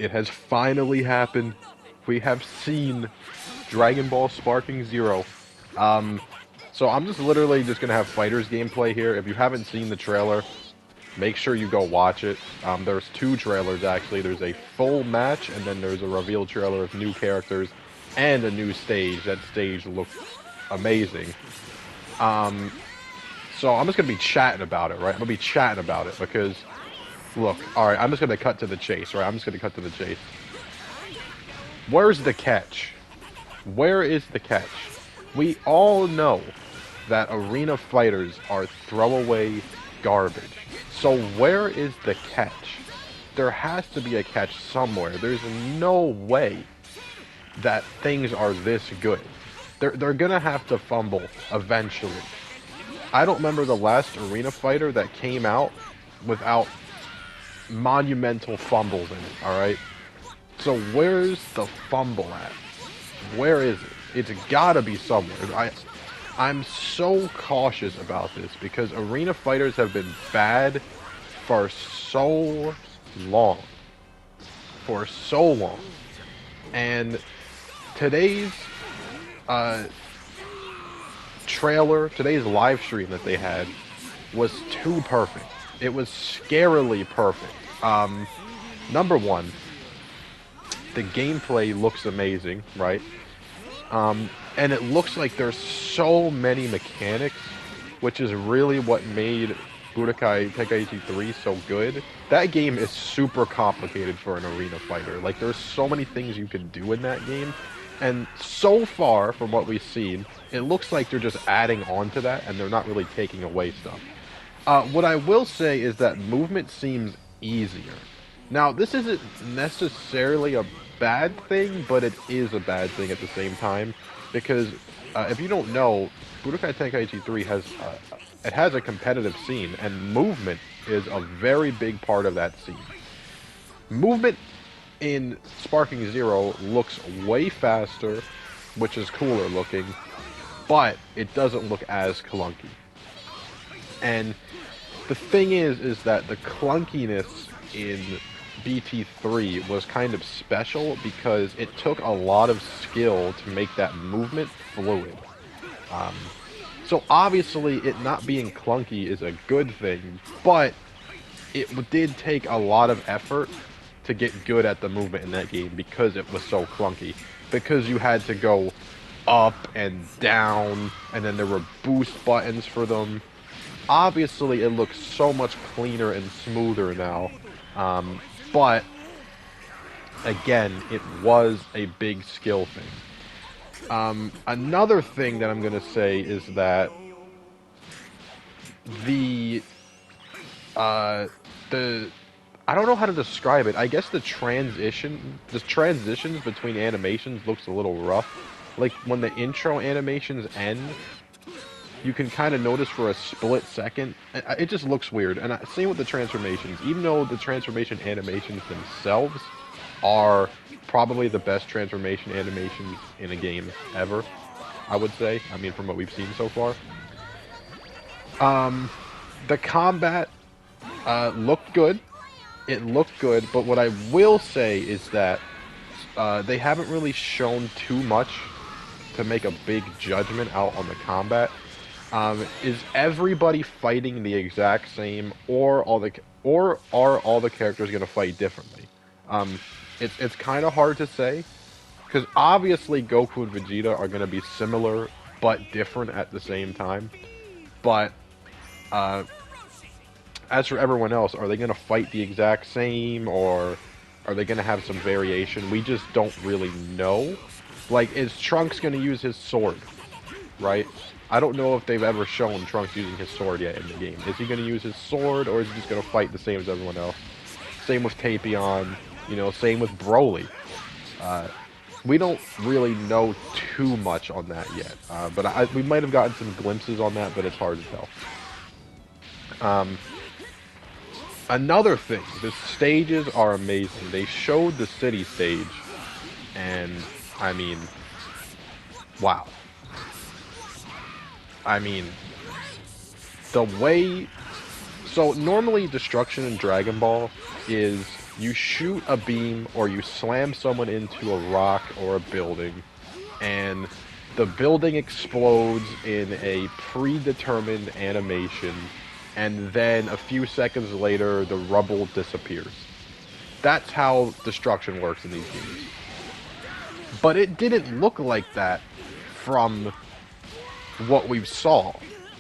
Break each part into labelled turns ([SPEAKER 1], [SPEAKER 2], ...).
[SPEAKER 1] It has finally happened. We have seen Dragon Ball Sparking Zero. So I'm just literally just gonna have fighters gameplay here. If you haven't seen the trailer, make sure you go watch it. There's two trailers actually. There's a full match, and then there's a reveal trailer of new characters and a new stage. That stage looks amazing. So I'm just gonna be chatting about it, right? I'm gonna be chatting about it because, look, alright, I'm just gonna cut to the chase, right? I'm just gonna cut to the chase. Where's the catch? Where is the catch? We all know that arena fighters are throwaway garbage. So where is the catch? There has to be a catch somewhere. There's no way that things are this good. They're gonna have to fumble eventually. I don't remember the last arena fighter that came out without monumental fumbles in it, alright? So where's the fumble at? Where is it? It's gotta be somewhere. I'm so cautious about this because arena fighters have been bad for so long. For so long. And today's trailer, today's live stream that they had was too perfect. It was scarily perfect. Number one, the gameplay looks amazing, right? And it looks like there's so many mechanics, which is really what made Budokai Tenkaichi 3 so good. That game is super complicated for an arena fighter. Like, there's so many things you can do in that game. And so far, from what we've seen, it looks like they're just adding on to that, and they're not really taking away stuff. What I will say is that movement seems easier. Now, this isn't necessarily a bad thing, but it is a bad thing at the same time, because if you don't know, Budokai Tenkaichi 3 has a competitive scene, and movement is a very big part of that scene. Movement in Sparking Zero looks way faster, which is cooler looking, but it doesn't look as clunky. And the thing is that the clunkiness in BT3 was kind of special because it took a lot of skill to make that movement fluid. So obviously it not being clunky is a good thing, but it did take a lot of effort to get good at the movement in that game because it was so clunky. Because you had to go up and down, and then there were boost buttons for them. Obviously it looks so much cleaner and smoother now. But again, it was a big skill thing. Another thing that I'm gonna say is that I don't know how to describe it. I guess the transitions between animations looks a little rough. Like when the intro animations end, you can kind of notice for a split second. It just looks weird. And same with the transformations. Even though the transformation animations themselves are probably the best transformation animations in a game ever, I would say. I mean, from what we've seen so far. The combat looked good. It looked good, but what I will say is that they haven't really shown too much to make a big judgment out on the combat. Is everybody fighting the exact same, or are all the characters going to fight differently? It's kind of hard to say, because obviously Goku and Vegeta are going to be similar but different at the same time. But as for everyone else, are they going to fight the exact same, or are they going to have some variation? We just don't really know. Like, is Trunks going to use his sword, right? I don't know if they've ever shown Trunks using his sword yet in the game. Is he going to use his sword, or is he just going to fight the same as everyone else? Same with Tapion, you know, same with Broly. We don't really know too much on that yet, but we might have gotten some glimpses on that, but it's hard to tell. Another thing, the stages are amazing. They showed the city stage, and, I mean, wow. I mean, the way... So, normally, destruction in Dragon Ball is You shoot a beam or you slam someone into a rock or a building, and the building explodes in a predetermined animation, and then a few seconds later, the rubble disappears. That's how destruction works in these games. But it didn't look like that from what we saw,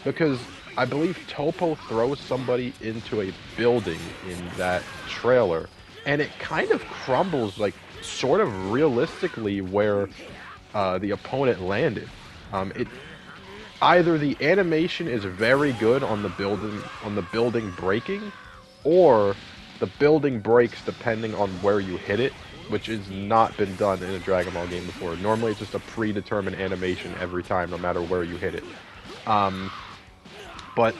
[SPEAKER 1] because I believe Topo throws somebody into a building in that trailer, and it kind of crumbles, like, sort of realistically where the opponent landed. Either the animation is very good on the building breaking, or the building breaks depending on where you hit it, which has not been done in a Dragon Ball game before. Normally it's just a predetermined animation every time, no matter where you hit it. But,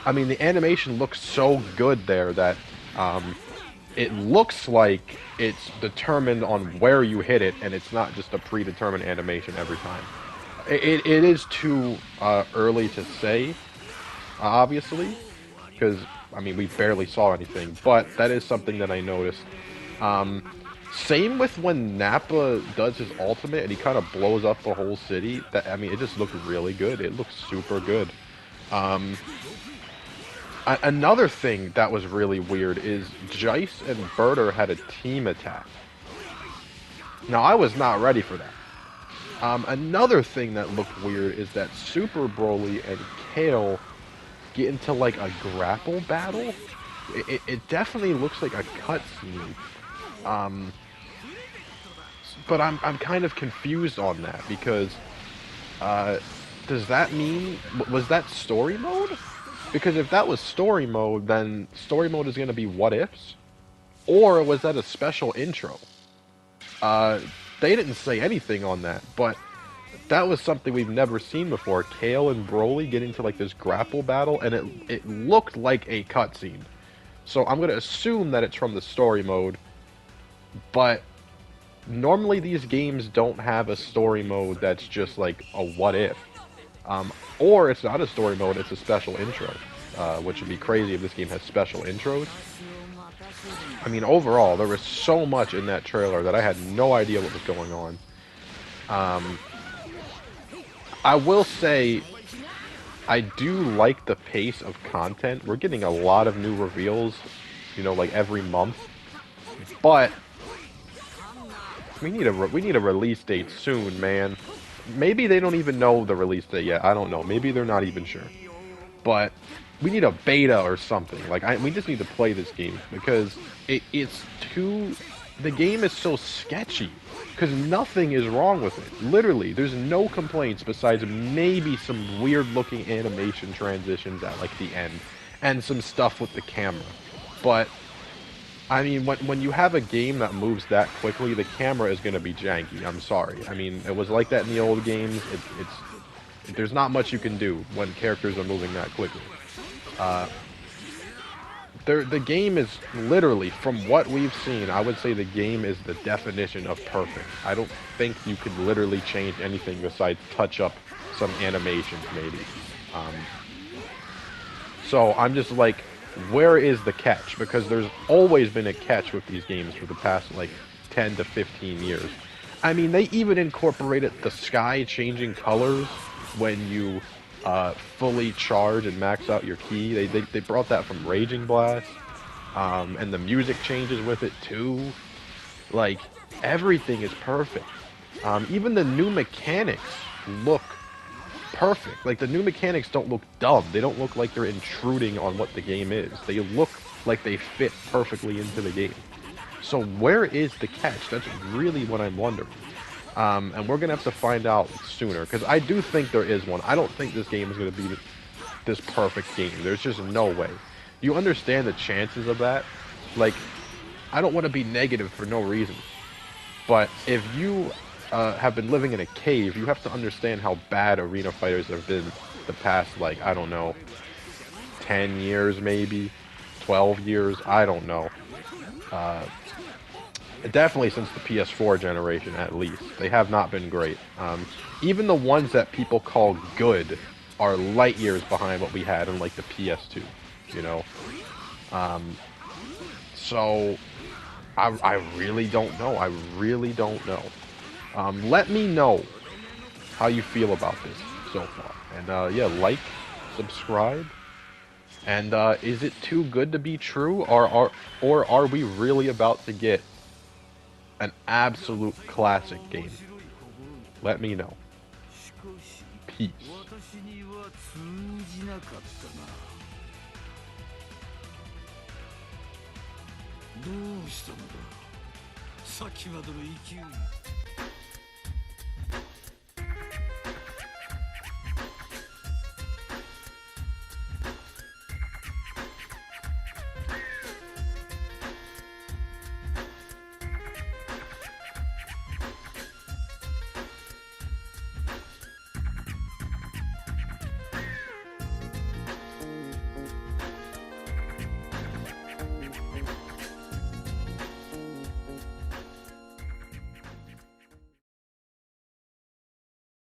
[SPEAKER 1] I mean, the animation looks so good there that it looks like it's determined on where you hit it, and it's not just a predetermined animation every time. It is too early to say, obviously, because, I mean, we barely saw anything, but that is something that I noticed. Same with when Nappa does his ultimate and he kind of blows up the whole city. I mean, it just looked really good. It looks super good. Another thing that was really weird is Jice and Berter had a team attack. Now, I was not ready for that. Another thing that looked weird is that Super Broly and Kale get into, like, a grapple battle. It definitely looks like a cutscene. But I'm kind of confused on that, because does that mean, was that story mode? Because if that was story mode, then story mode is going to be what ifs? Or was that a special intro? They didn't say anything on that, but that was something we've never seen before. Kale and Broly get into, like, this grapple battle, and it looked like a cutscene. So I'm going to assume that it's from the story mode, but normally these games don't have a story mode that's just like a what if. Or it's not a story mode, it's a special intro, which would be crazy if this game has special intros. I mean, overall, there was so much in that trailer that I had no idea what was going on. I will say, I do like the pace of content. We're getting a lot of new reveals, you know, like every month. But we need a release date soon, man. Maybe they don't even know the release date yet. I don't know. Maybe they're not even sure. But we need a beta or something. Like, we just need to play this game, because it's too... The game is so sketchy, because nothing is wrong with it. Literally, there's no complaints besides maybe some weird-looking animation transitions at, like, the end, and some stuff with the camera. But, I mean, when you have a game that moves that quickly, the camera is going to be janky. I'm sorry. I mean, it was like that in the old games. There's not much you can do when characters are moving that quickly. The game is literally, from what we've seen, I would say the game is the definition of perfect. I don't think you could literally change anything besides touch up some animations, maybe. So I'm just like, where is the catch? Because there's always been a catch with these games for the past, like, 10 to 15 years. I mean, they even incorporated the sky changing colors when you fully charge and max out your ki. They brought that from Raging Blast, and the music changes with it too. Like, everything is perfect. Even the new mechanics look perfect. Like, the new mechanics don't look dumb. They don't look like they're intruding on what the game is. They look like they fit perfectly into the game. So where is the catch? That's really what I'm wondering. And we're going to have to find out sooner, because I do think there is one. I don't think this game is going to be this perfect game. There's just no way. You understand the chances of that? Like, I don't want to be negative for no reason. But if you have been living in a cave, you have to understand how bad arena fighters have been the past, like, I don't know, 10 years maybe, 12 years, I don't know. Definitely since the PS4 generation, at least. They have not been great. Even the ones that people call good are light years behind what we had in, like, the PS2, you know? So, I really don't know. I really don't know. Let me know how you feel about this so far. And yeah, like, subscribe. And is it too good to be true, or are we really about to get an absolute classic game? Let me know. Peace.
[SPEAKER 2] どうしたのだ、さっきまでの勢い。